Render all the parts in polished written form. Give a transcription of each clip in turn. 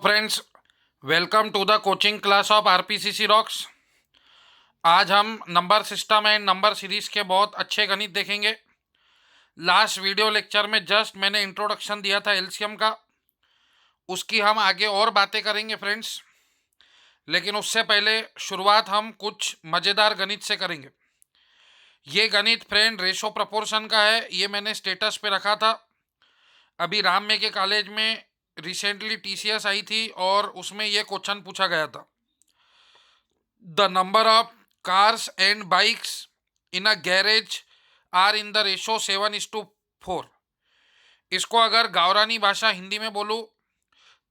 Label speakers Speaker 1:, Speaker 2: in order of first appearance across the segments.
Speaker 1: Friends, welcome to the coaching class of RPCC rocks. आज हम number system and number series के बहुत अच्छे गणित देखेंगे। लास्ट वीडियो लेक्चर में जस्ट मैंने इंट्रोडक्शन दिया था एलसीएम का, उसकी हम आगे और बातें करेंगे फ्रेंड्स। लेकिन उससे पहले शुरुआत हम कुछ मज़ेदार गणित से करेंगे। ये गणित फ्रेंड रेशो प्रपोर्शन का है। ये मैंने स्टेटस पे रखा था। अभी राम में के कॉलेज में रिसेंटली टीसीएस आई थी और उसमें ये क्वेश्चन पूछा गया था। The number of cars and bikes in a garage are in the ratio 7:4। इसको अगर गावरानी भाषा हिंदी में बोलूँ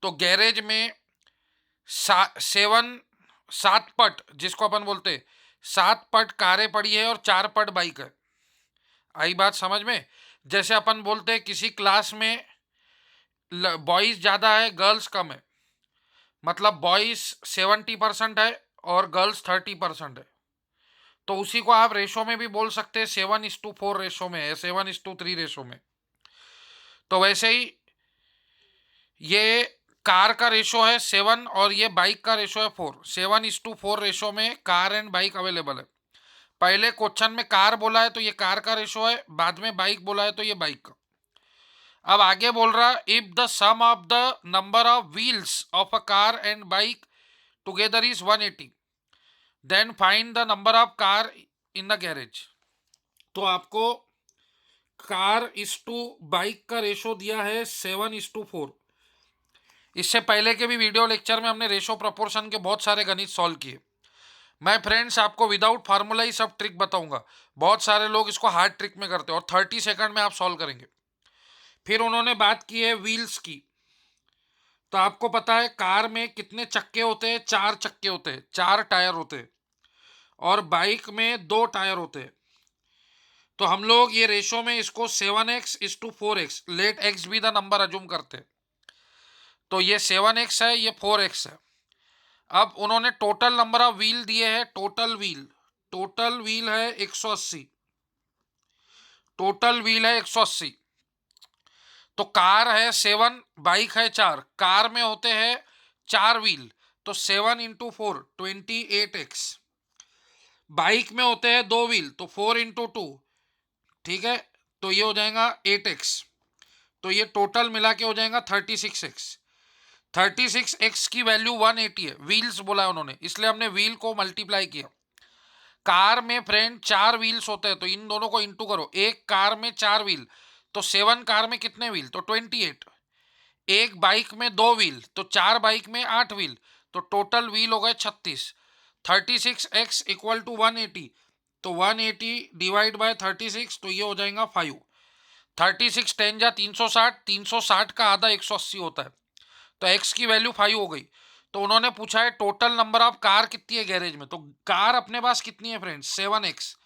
Speaker 1: तो गैरेज में 7 पट, जिसको अपन बोलते 7 पट कारें पड़ी है और 4 पट बाइक है। आई बात समझ में? जैसे अपन बोलते हैं किसी क्लास में बॉयज़ ज़्यादा है, गर्ल्स कम है, मतलब बॉयज़ 70% है और गर्ल्स 30% है। तो उसी को आप रेशो में भी बोल सकते हैं, 7:4 रेशो में है, 7:3 रेशो में। तो वैसे ही ये कार का रेशो है 7 और ये बाइक का रेशो है 4। 7:4 रेशो में कार एंड बाइक अवेलेबल है। पहले क्वेश्चन में कार बोला है तो ये कार का रेशो है, बाद में बाइक बोला है तो ये बाइक का। अब आगे बोल रहा, if the sum of the number of wheels of a car and bike together is 180, then find the number of car in the garage. तो आपको कार इस टू बाइक का रेशो दिया है 7:4। इससे पहले के भी वीडियो लेक्चर में हमने रेशो प्रपोर्शन के बहुत सारे गणित सॉल्व किए। मैं फ्रेंड्स आपको विदाउट फार्मूला ही सब ट्रिक बताऊंगा। बहुत सारे लोग इसको हार्ड ट्रिक में करते हैं और 30 सेकंड में आप सॉल्व करेंगे। फिर उन्होंने बात की है व्हील्स की। तो आपको पता है कार में कितने चक्के होते हैं? 4 चक्के होते हैं, 4 टायर होते हैं। और बाइक में 2 टायर होते हैं। तो हम लोग ये रेशो में इसको 7x:4x, लेट x भी द नंबर अज्यूम करते हैं। तो ये 7x है, ये 4x है। अब उन्होंने टोटल नंबर ऑफ व्हील दिए हैं। टोटल व्हील है 180। टोटल व्हील है 180। तो कार है 7, बाइक है 4। कार में होते हैं 4 व्हील, तो 7x4 28x। बाइक में होते हैं 2 व्हील, तो 4x2, ठीक है, तो ये हो जाएगा 8x। तो ये टोटल मिला के हो जाएगा 36x। 36x की वैल्यू 180 है। व्हील्स बोला है उन्होंने, इसलिए हमने व्हील को मल्टीप्लाई किया। कार में फ्रेंड 4 व्हील्स होते हैं, तो इन दोनों को इंटू करो। एक कार में 4 व्हील, तो 7 कार में कितने व्हील? तो 28। एक बाइक में 2 व्हील, तो 4 बाइक में 8 व्हील, तो टोटल व्हील हो गए 36। 36x इक्वल टू 180, तो 180 डिवाइड बाय 36, तो ये हो जाएगा 5। 36 10 जा 360, 360 का आधा 180 होता है, तो x की वैल्यू 5 हो गई। तो उन्होंने पूछा है टोटल नंबर ऑफ कार कितनी है गैरेज में। तो कार अपने पास कितनी है फ्रेंड्स? 7x।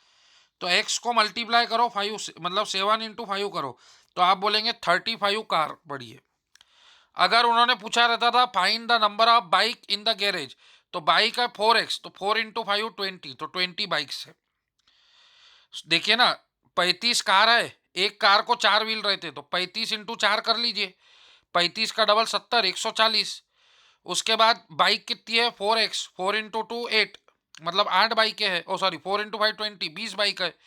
Speaker 1: तो x को मल्टीप्लाई करो 5 से, मतलब 7x5 करो, तो आप बोलेंगे 35 कार पड़ी है। अगर उन्होंने पूछा रहता था find the number of bike in the garage, तो बाइक है 4x, तो 4x5 20, तो 20 बाइक्स है। देखिए ना, 35 कार है, एक कार को 4 व्हील रहते, तो 35x4 कर लीजिए। 35 का डबल 70, 140। उसके बाद बाइक कितनी है? 4x, 4x2 8, मतलब 8 बाइकें हैं। ओ सॉरी, 4x5 20, 20 बाइक है।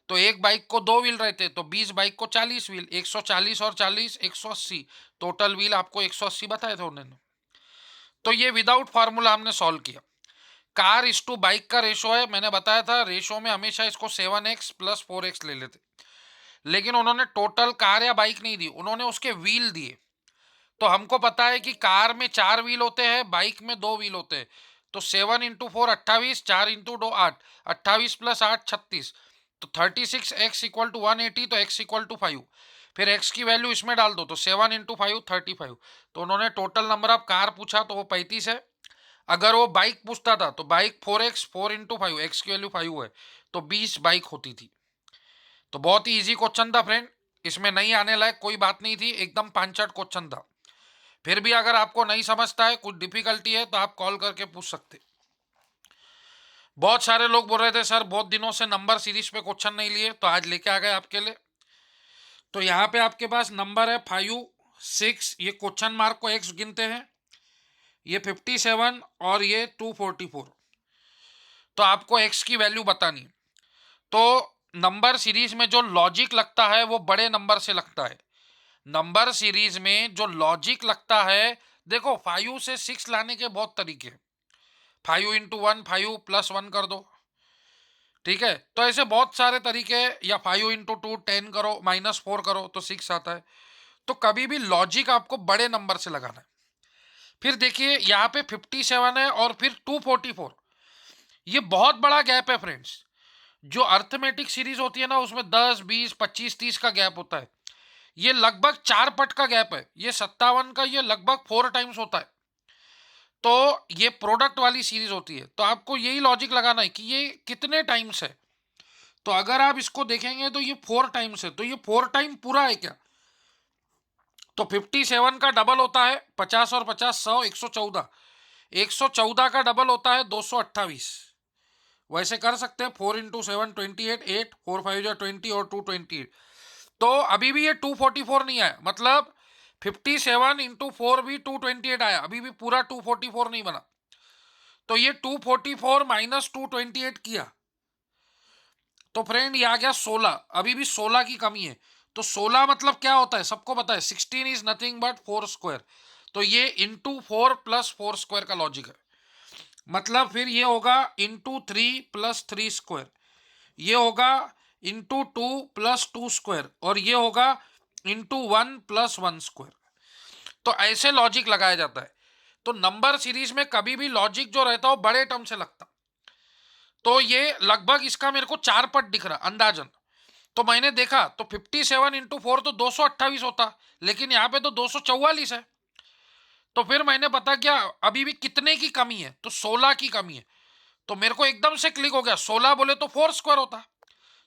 Speaker 1: तो एक बाइक को 2 व्हील रहते, तो 20 बाइक को 40 व्हील, 140 और 40 180। टोटल व्हील आपको 180 बताए थे उन्होंने। तो ये विदाउट फार्मूला हमने सॉल्व किया। कार इस टू बाइक का रेशो है, मैंने बताया था रेशो में हमेशा इसको 7x + 4x ले लेते। लेकिन उन्होंने टोटल कार या बाइक नहीं दी, उन्होंने उसके व्हील दिए। तो हमको पता है कि कार में 4 व्हील होते हैं, बाइक में 2 व्हील होते हैं। तो 7x4 28, 4x2 8, 28 + 8 36। तो 36x इक्वल टू 180, तो x इक्वल टू 5। फिर x की वैल्यू इसमें डाल दो, तो 7x5 35। तो उन्होंने टोटल नंबर ऑफ कार पूछा तो वो 35 है। अगर वो बाइक पूछता था तो बाइक 4x, 4x5, x की वैल्यू 5 है, तो 20 बाइक होती थी। तो बहुत ही ईजी क्वेश्चन था फ्रेंड, इसमें नहीं आने लायक कोई बात नहीं थी, एकदम पांचट क्वेश्चन था। फिर भी अगर आपको नहीं समझता है, कुछ डिफिकल्टी है, तो आप कॉल करके पूछ सकते। बहुत सारे लोग बोल रहे थे सर बहुत दिनों से नंबर सीरीज पे क्वेश्चन नहीं लिए, तो आज लेके आ गए आपके लिए। तो यहाँ पे आपके पास नंबर है 5 6, ये क्वेश्चन मार्क को एक्स गिनते हैं। ये 57 और ये 244। तो आपको x की वैल्यू बतानी। तो नंबर सीरीज में जो लॉजिक लगता है वो बड़े नंबर से लगता है। नंबर सीरीज में जो लॉजिक लगता है, देखो 5 से 6 लाने के बहुत तरीके। 5 इंटू 1, 5 प्लस 1 कर दो, ठीक है। तो ऐसे बहुत सारे तरीके, या 5 इंटू 2 10 करो, -4 करो तो 6 आता है। तो कभी भी लॉजिक आपको बड़े नंबर से लगाना है। फिर देखिए यहाँ पे 57 है और फिर 244, ये बहुत बड़ा गैप है फ्रेंड्स। जो अर्थमेटिक सीरीज होती है ना, उसमें 10, 20, 25, 30 का गैप होता है। ये लगभग 4 पट का गैप है। ये 57 का ये लगभग 4 टाइम्स होता है। तो ये प्रोडक्ट वाली सीरीज होती है। तो आपको यही लॉजिक लगाना है कि ये कितने टाइम्स है। तो अगर आप इसको देखेंगे तो ये 4 टाइम्स है, तो ये 4 टाइम पूरा है क्या? तो 57 का डबल होता है 50 और 50 100, 114। 114 का डबल होता है 228। वैसे कर सकते हैं 4 इंटू 7 28, 8 4 5 20 और 228। तो अभी भी ये 244 नहीं आया, मतलब 57 इंटू 4 भी 228 आया, अभी भी पूरा 244 नहीं बना। तो ये 244 माइनस 228 किया तो फ्रेंड ये आ गया 16। अभी भी 16 की कमी है। तो 16 मतलब क्या होता है, सबको पता है 16 इज नथिंग बट 4 स्क्वायर। तो ये इंटू 4 प्लस 4 स्क्वायर का लॉजिक है। मतलब फिर ये होगा इंटू 3 प्लस 3 स्क्वायर, ये होगा इंटू 2 प्लस 2 स्क्वायर, और ये होगा इंटू 1 प्लस 1 स्क्वायर। तो ऐसे लॉजिक लगाया जाता है। तो नंबर सीरीज में कभी भी लॉजिक जो रहता है वो बड़े टर्म से लगता। तो ये लगभग इसका मेरे को 4 पट दिख रहा अंदाजन। तो मैंने देखा तो 57 इंटू 4 तो 228 होता, लेकिन यहाँ पे तो 244 है। तो फिर मैंने पता किया अभी भी कितने की कमी है, तो 16 की कमी है। तो मेरे को एकदम से क्लिक हो गया, 16 बोले तो 4 स्क्वायर होता।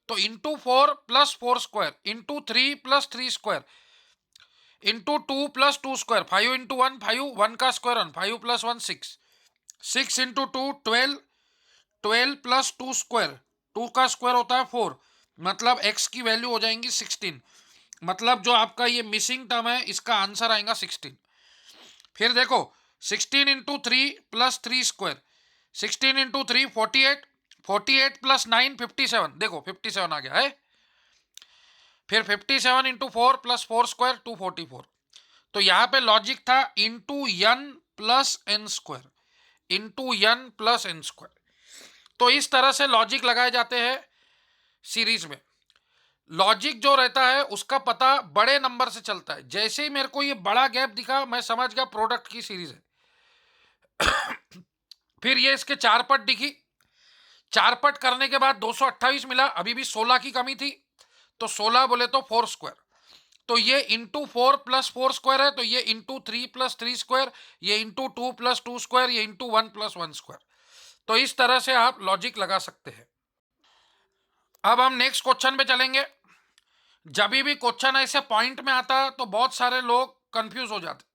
Speaker 1: तो into 4 plus 4 square, into 3 plus 3 square, into 2 plus 2 square, 5 into 1 5, 1 का square 1, 5 plus 1 6, 6 into 2 12, 12 plus 2 square, 2 का स्क्वायर होता है 4, मतलब x की वैल्यू हो जाएंगी 16। मतलब जो आपका ये मिसिंग टर्म है इसका आंसर आएगा 16। फिर देखो 16 into 3 plus 3 square, 16 into 3 48, 48 plus 9 57, देखो 57 आ गया है। फिर 57 इंटू 4 प्लस 4 स्क्वायर 244। तो यहां पे लॉजिक था into n plus n square, into n plus n square. तो इस तरह से लॉजिक लगाए जाते हैं सीरीज में। लॉजिक जो रहता है उसका पता बड़े नंबर से चलता है। जैसे ही मेरे को ये बड़ा गैप दिखा मैं समझ गया प्रोडक्ट की सीरीज है। फिर ये इसके 4 पट दिखी, 4 पट करने के बाद 228 मिला, अभी भी 16 की कमी थी। तो 16 बोले तो 4 स्क्वायर, तो ये इंटू 4 प्लस 4 स्क्वायर है, तो ये इंटू 3 प्लस 3 स्क्वायर, ये इंटू 2 प्लस 2 स्क्वायर, ये इंटू 1 प्लस 1 स्क्वायर। तो इस तरह से आप लॉजिक लगा सकते हैं। अब हम नेक्स्ट क्वेश्चन पे चलेंगे। जब भी क्वेश्चन ऐसे पॉइंट में आता तो बहुत सारे लोग कंफ्यूज हो जाते।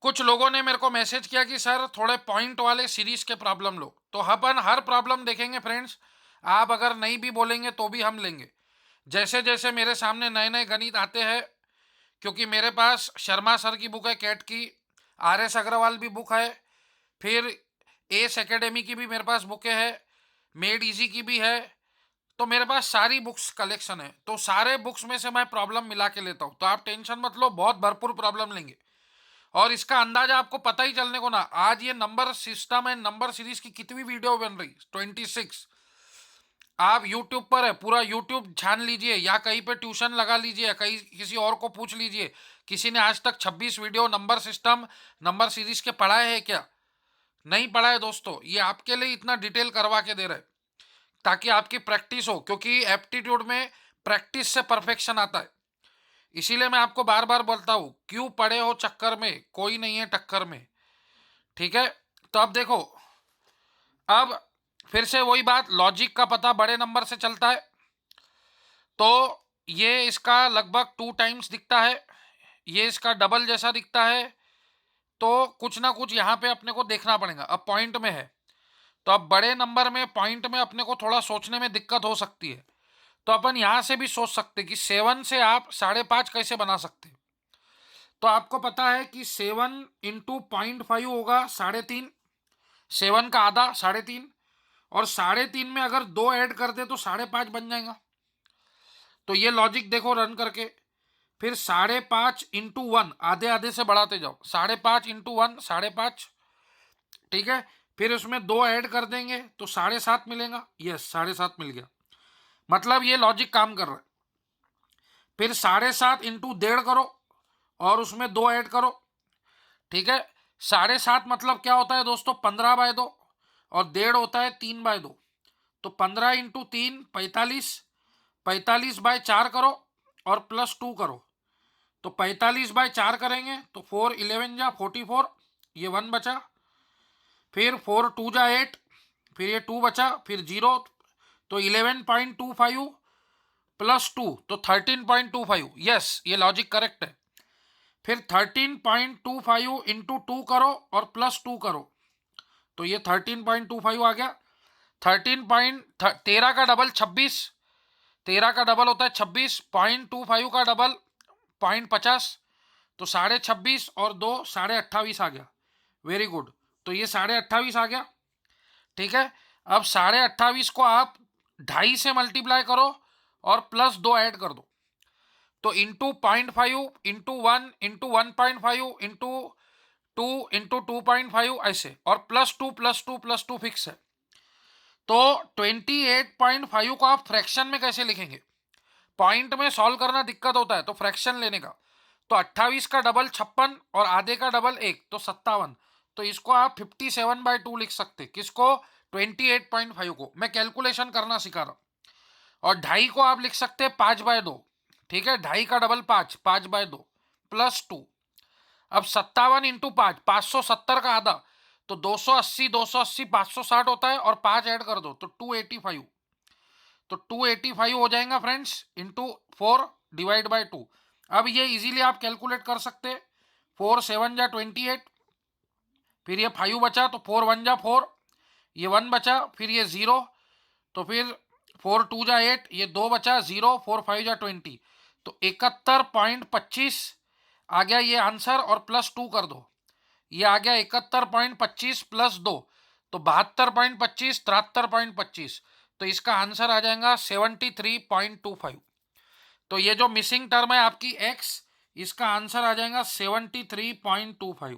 Speaker 1: कुछ लोगों ने मेरे को मैसेज किया कि सर थोड़े पॉइंट वाले सीरीज के प्रॉब्लम लो। तो अपन हर प्रॉब्लम देखेंगे फ्रेंड्स, आप अगर नहीं भी बोलेंगे तो भी हम लेंगे। जैसे जैसे मेरे सामने नए नए गणित आते हैं, क्योंकि मेरे पास शर्मा सर की बुक है कैट की, RS अग्रवाल भी बुक है, फिर एस एकेडमी की भी मेरे पास बुकें हैं, मेड इजी की भी है। तो मेरे पास सारी बुक्स कलेक्शन है। तो सारे बुक्स में से मैं प्रॉब्लम मिला के लेता हूँ। तो आप टेंशन मत लो, बहुत भरपूर प्रॉब्लम लेंगे। और इसका अंदाजा आपको पता ही चलने को ना, आज ये नंबर सिस्टम है, नंबर सीरीज की कितनी वीडियो बन रही 26। आप यूट्यूब पर है, पूरा यूट्यूब छान लीजिए, या कहीं पे ट्यूशन लगा लीजिए, कहीं किसी और को पूछ लीजिए, किसी ने आज तक 26 video number system number series के पढ़ाए हैं क्या? नहीं पढ़ा है दोस्तों। ये आपके लिए इतना डिटेल करवा के दे रहे हैं ताकि आपकी प्रैक्टिस हो, क्योंकि एप्टीट्यूड में प्रैक्टिस से परफेक्शन आता है। इसीलिए मैं आपको बार बार बोलता हूं, क्यों पड़े हो चक्कर में, कोई नहीं है टक्कर में। ठीक है। तो अब देखो, अब फिर से वही बात, लॉजिक का पता बड़े नंबर से चलता है। तो ये इसका लगभग 2 टाइम्स दिखता है, ये इसका डबल जैसा दिखता है। तो कुछ ना कुछ यहाँ पे अपने को देखना पड़ेगा। अब पॉइंट में है, तो अब बड़े नंबर में पॉइंट में अपने को थोड़ा सोचने में दिक्कत हो सकती है। तो अपन यहां से भी सोच सकते कि 7 से आप 5.5 कैसे बना सकते। तो आपको पता है कि 7 इंटू 0.5 होगा 3.5, 7 का आधा 3.5, और 3.5 में अगर 2 ऐड कर दे तो 5.5 बन जाएगा। तो ये लॉजिक देखो रन करके, फिर 5.5 इंटू 1, आधे आधे से बढ़ाते जाओ, 5.5 इंटू 1 5.5, ठीक है। फिर उसमें 2 ऐड कर देंगे तो 7.5 मिलेगा, यस 7.5 मिल गया, मतलब ये लॉजिक काम कर रहा है। फिर 7.5 इंटू 1.5 करो और उसमें 2 ऐड करो, ठीक है। 7.5 मतलब क्या होता है दोस्तों, 15/2, और 1.5 होता है 3/2। तो 15 इंटू 3 45, 45/4 करो और +2 करो, तो 45/4 करेंगे तो 4 11 जा 44, ये 1 बचा, फिर 4 2 जा 8, फिर ये 2 बचा, फिर 0, तो 11.25 +2 तो 13.25, यस ये लॉजिक करेक्ट है। फिर 13.25 इंटू 2 करो और +2 करो, तो ये 13.25 आ गया। 13 का डबल 26, 13 का डबल होता है 26, 0.25 का डबल 0.50, तो 26.5 और 2 28.5 आ गया, वेरी गुड। तो ये 28.5 आ गया, ठीक है। अब 28.5 को आप 2.5 से मल्टीप्लाई करो और +2 ऐड कर दो, तो into 0.5 into 1 into 1.5 into 2 into 2.5 ऐसे, और +2 +2 +2 फिक्स है। तो 28.5 को आप फ्रैक्शन में कैसे लिखेंगे, पॉइंट में सॉल्व करना दिक्कत होता है तो फ्रैक्शन लेने का, तो 28 का डबल 56 और आधे का डबल 1 तो 57, तो इसको आप 57/2 लिख सकते, किसको, 28.5 को। मैं कैलकुलेशन करना सिखा रहा हूं। और 2.5 को आप लिख सकते हैं 5/2, ठीक है, 2.5 का डबल 5, 5/2 +2। अब 57 इंटू 5, 570 का आधा, तो 280, 280 560 होता है, और 5 ऐड कर दो तो 285, तो 285 हो जाएगा फ्रेंड्स, इंटू 4 डिवाइड बाय 2। अब ये इजीली आप कैलकुलेट कर सकते हैं, 4 7 जा 28, फिर ये 5 बचा तो 4 1 जा 4, ये 1 बचा, फिर ये 0, तो फिर 4 2 जा 8, ये 2 बचा 0, 4 5 जा 20, तो 71.25 आ गया ये आंसर, और +2 कर दो, ये आ गया 71.25 +2, तो 72.25 73.25, तो इसका आंसर आ जाएगा 73.25। तो ये जो मिसिंग टर्म है आपकी x, इसका आंसर आ जाएगा 73.25।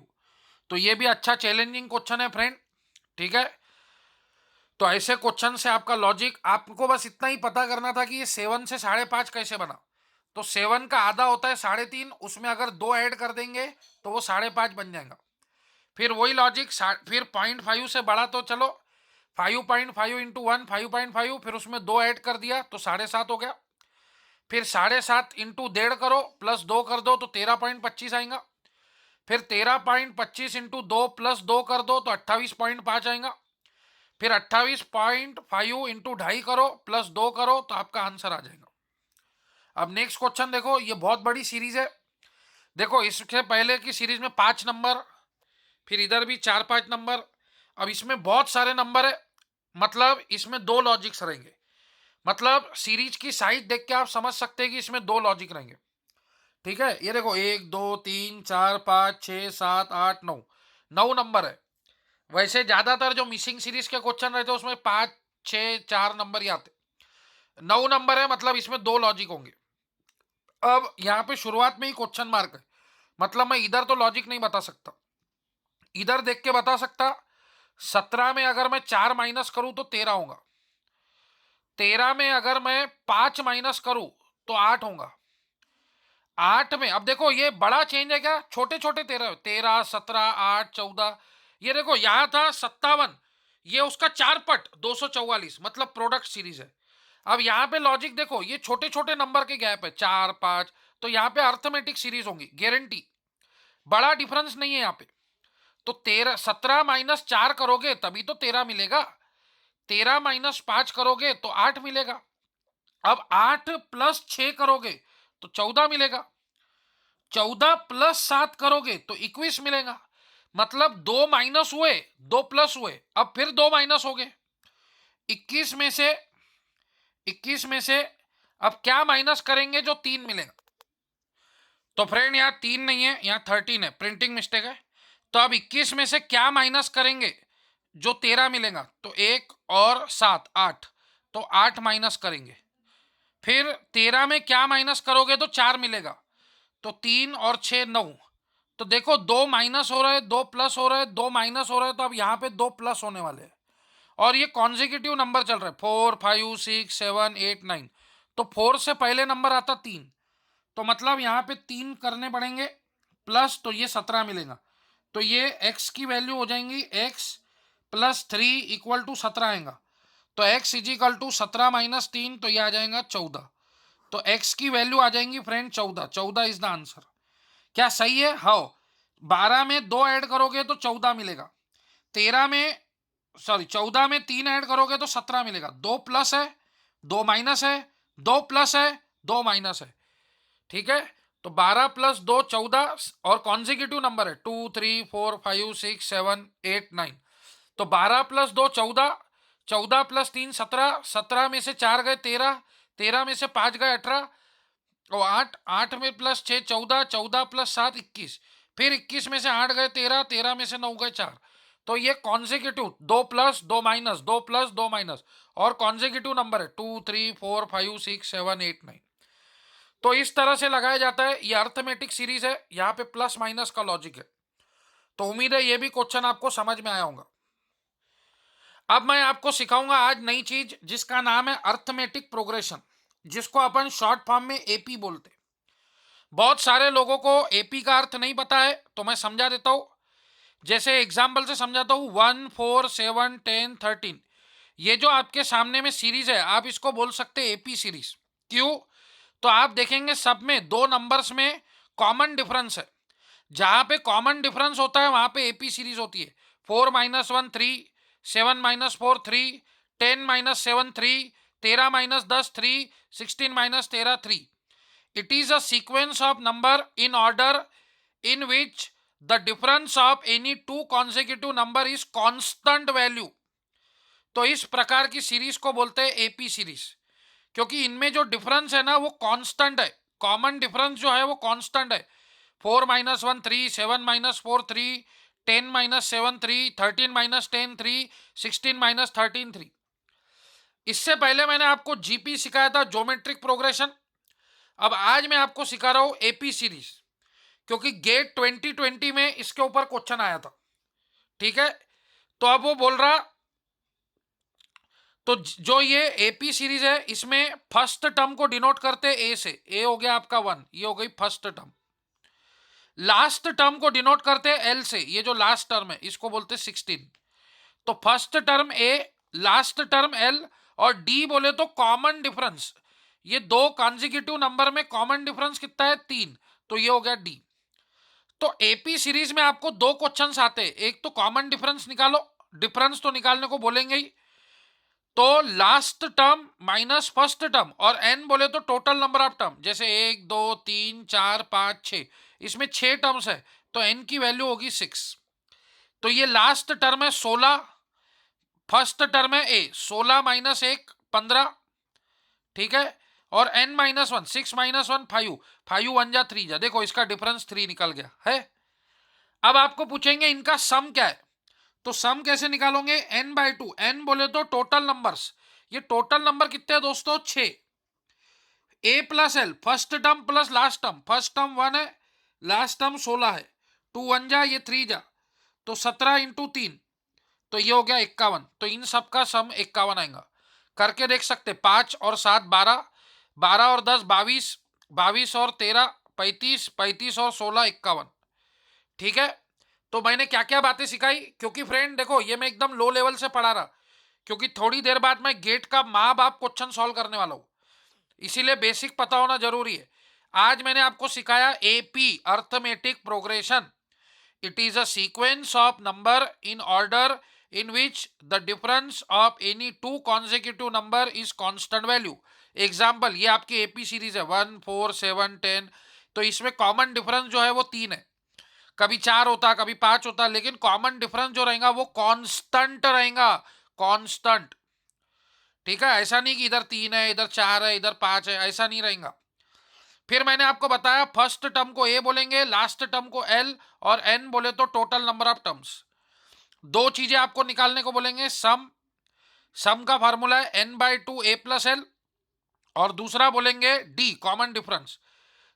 Speaker 1: तो ये भी अच्छा चैलेंजिंग क्वेश्चन है फ्रेंड, ठीक है। तो ऐसे क्वेश्चन से आपका लॉजिक, आपको बस इतना ही पता करना था कि ये 7 से 5.5 कैसे बना। तो 7 का आधा होता है 3.5, उसमें अगर 2 ऐड कर देंगे तो वो 5.5 बन जाएगा। फिर वही लॉजिक, फिर 0.5 से बढ़ा तो चलो 5.5 इंटू 1 5.5, फिर उसमें 2 ऐड कर दिया तो 7.5 हो गया। फिर 7.5 इंटू 1.5 करो +2 कर दो तो 13.25 आएगा। फिर 13.25 इंटू 2 +2 कर दो तो 28.5 आएगा। फिर 28.5 इंटू 2.5 करो +2 करो तो आपका आंसर आ जाएगा। अब नेक्स्ट क्वेश्चन देखो, ये बहुत बड़ी सीरीज है। देखो इसके पहले की सीरीज में 5 नंबर, फिर इधर भी 4-5 नंबर, अब इसमें बहुत सारे नंबर है, मतलब इसमें 2 लॉजिक्स रहेंगे। मतलब सीरीज की साइज देख के आप समझ सकते हैं कि इसमें 2 लॉजिक रहेंगे, ठीक है। ये देखो 1 2 3 4 5 6 7 8 9, 9 नंबर है। वैसे ज्यादातर जो मिसिंग सीरीज के क्वेश्चन रहते हैं उसमें 5 6 4 नंबर ही आते, 9 नंबर है, मतलब इसमें 2 लॉजिक होंगे। अब यहाँ पे शुरुआत में ही क्वेश्चन मार्क है, मतलब मैं इधर तो लॉजिक नहीं बता सकता, इधर देख के बता सकता। 17 में अगर मैं 4 माइनस करूं तो 13 होगा, 13 में अगर मैं 5 माइनस करूं तो 8 होगा, 8 में, अब देखो ये बड़ा चेंज है क्या, छोटे छोटे 13, 13 17 8 14, ये देखो यहां था 57, ये उसका 4 पट 244, मतलब प्रोडक्ट सीरीज है। अब यहाँ पे लॉजिक देखो, ये छोटे छोटे नंबर के गैप है 4 5, तो यहाँ पे अर्थमेटिक सीरीज होंगी गारंटी, बड़ा डिफरेंस नहीं है यहाँ पे। तो 13 17 माइनस 4 करोगे तभी तो 13 मिलेगा, 13 माइनस 5 करोगे तो 8 मिलेगा। अब 8 प्लस 6 करोगे तो 14 मिलेगा, 14 प्लस 7 करोगे तो 21 मिलेगा। मतलब 2 माइनस हुए, 2 प्लस हुए, अब फिर 2 माइनस हो गए। 21 में से 21 में से अब क्या माइनस करेंगे, जो 3 मिलेगा। तो फ्रेंड यहाँ 3 नहीं है, यहाँ 13 है, प्रिंटिंग मिस्टेक है। तो अब 21 में से क्या माइनस करेंगे, जो 13 मिलेगा, तो 1 और 7 8, तो 8 माइनस करेंगे। फिर 13 में क्या माइनस करोगे तो 4 मिलेगा, तो 3 और 6 9। तो देखो 2 माइनस हो रहा है, 2 प्लस हो रहा है, 2 माइनस हो रहा है, तो अब यहाँ पे 2 प्लस होने वाले हैं। और ये कॉन्जिक्यूटिव नंबर चल रहा है, 4 5 6 7 8 9। तो 4 से पहले नंबर आता 3, तो मतलब यहाँ पे 3 करने पड़ेंगे प्लस, तो ये 17 मिलेगा। तो ये x की वैल्यू हो जाएंगी x प्लस 3 इक्वल टू 17 आएगा। तो x इजिकल टू 17 माइनस 3, तो ये आ जाएगा 14। तो x की वैल्यू आ जाएंगी फ्रेंड 14। 14 is the answer. क्या सही है? हाँ। 12 में 2 ऐड करोगे तो 14 मिलेगा। 13 में, सॉरी 14 में 3 ऐड करोगे तो 17 मिलेगा। 2 प्लस है, 2 माइनस है, 2 प्लस है, 2 माइनस है। ठीक है, तो 12 प्लस 2 14, और कॉन्जिक्यूटिव नंबर है 2 3 4 5 6 7 8 9। तो 12 प्लस 2 14, 14 प्लस 3 17, 17 में से 4 गए 13, 13 में से 5 गए 18, और 8, 8 में प्लस 6 14, 14 प्लस 7 21, फिर 21 में से 8 गए 13, 13 में से 9 गए 4। तो ये consecutive 2 plus 2 minus, 2 plus 2 minus, और कॉन्जिक्यूटिव नंबर है 2 3 4 5 6 7 8 9। तो इस तरह से लगाया जाता है। ये अर्थमेटिक सीरीज है, यहाँ पे प्लस माइनस का लॉजिक है। तो उम्मीद है ये भी क्वेश्चन आपको समझ में आया होगा। अब मैं आपको सिखाऊंगा आज नई चीज, जिसका नाम है अर्थमेटिक प्रोग्रेशन, जिसको अपन शॉर्ट फॉर्म में एपी बोलते हैं। बहुत सारे लोगों को एपी का अर्थ नहीं पता है, तो मैं समझा देता हूं। जैसे एग्जाम्पल से समझाता हूं, 1 4 7 10 13, ये जो आपके सामने में सीरीज है, आप इसको बोल सकते हैं एपी सीरीज। क्यों? तो आप देखेंगे सब में दो नंबर्स में कॉमन डिफरेंस है। जहां पे कॉमन डिफरेंस होता है वहां पे एपी सीरीज होती है। 4 minus 1 3, 7 minus 4 3, 10 minus 7 3, 13 minus 10 3, 16 minus 13 3। It is a sequence of number in order in which the difference of any two consecutive number is constant value। तो इस प्रकार की सीरीज को बोलते हैं एपी सीरीज, क्योंकि इनमें जो डिफरेंस है ना वो कांस्टेंट है। कॉमन डिफरेंस जो है वो कांस्टेंट है। 4 minus 1 3, 7 minus 4 3, 10 minus 7 3, 13 minus 10 3, 16 minus 13 3। इससे पहले मैंने आपको जीपी सिखाया था, ज्योमेट्रिक प्रोग्रेशन। अब आज मैं आपको सिखा रहा हूं एपी सीरीज, क्योंकि गेट 2020 में इसके ऊपर क्वेश्चन आया था। ठीक है, तो अब वो बोल रहा, तो जो ये एपी सीरीज है इसमें फर्स्ट टर्म को डिनोट करते हैं ए से। ए हो गया आपका 1, ये हो गई फर्स्ट टर्म। लास्ट टर्म को डिनोट करते हैं एल से, ये जो लास्ट टर्म है इसको बोलते हैं 16। तो फर्स्ट टर्म ए, लास्ट टर्म एल, और डी बोले तो कॉमन डिफरेंस। ये दो कॉन्जिक्यूटिव नंबर में कॉमन डिफरेंस कितना है? 3, तो ये हो गया डी। तो एपी सीरीज में आपको दो क्वेश्चंस आते हैं, एक तो कॉमन डिफरेंस निकालो, डिफरेंस तो निकालने को बोलेंगे ही। तो last term minus first term, और एन बोले तो टोटल नंबर ऑफ टर्म, जैसे 1 2 3 4 5 6, इसमें 6 टर्म्स है, तो एन की वैल्यू होगी 6। तो ये लास्ट टर्म है 16, फर्स्ट टर्म है ए, 16 माइनस 1 15। ठीक है, और एन माइनस 1, 6 माइनस 1 5, 5 1 जा 3 जा, देखो इसका डिफरेंस 3 निकल गया है। अब आपको पूछेंगे इनका सम क्या है, तो सम कैसे निकालोगे? n बाई 2, एन बोले तो टोटल नंबर्स। ये टोटल नंबर कितने हैं दोस्तों? 6। A plus L, first term plus last term, first term 1 है, लास्ट टर्म 16 है, 2 1 जा, ये 3 जा, तो 17 इंटू 3, तो ये हो गया 51। तो इन सब का सम 51 आएगा। करके देख सकते, 5 और 7 12, 12 और 10 22, 22 और 13 35, 35 और 16 51। ठीक है, तो मैंने क्या क्या बातें सिखाई, क्योंकि फ्रेंड देखो ये मैं एकदम लो लेवल से पढ़ा रहा, क्योंकि थोड़ी देर बाद मैं गेट का माँ बाप क्वेश्चन सॉल्व करने वाला हूं, इसीलिए बेसिक पता होना जरूरी है। आज मैंने आपको सिखाया AP, arithmetic progression. It is a sequence of number in order in which the difference of any two consecutive number is constant value। Example, ये आपकी एपी सीरीज है 1 4 7 10, तो इसमें कॉमन डिफरेंस जो है वो 3 है। कभी 4 होता, कभी 5 होता, लेकिन कॉमन डिफरेंस जो रहेगा वो कांस्टेंट रहेगा, कांस्टेंट। ठीक है, ऐसा नहीं कि इधर 3 है, इधर 4 है, इधर 5 है, ऐसा नहीं रहेगा। फिर मैंने आपको बताया फर्स्ट टर्म को ए बोलेंगे, लास्ट टर्म को एल, और एन बोले तो टोटल नंबर ऑफ टर्म्स। दो चीजें आपको निकालने को बोलेंगे, सम का फार्मूला है n/2 a प्लस एल, और दूसरा बोलेंगे डी कॉमन डिफरेंस,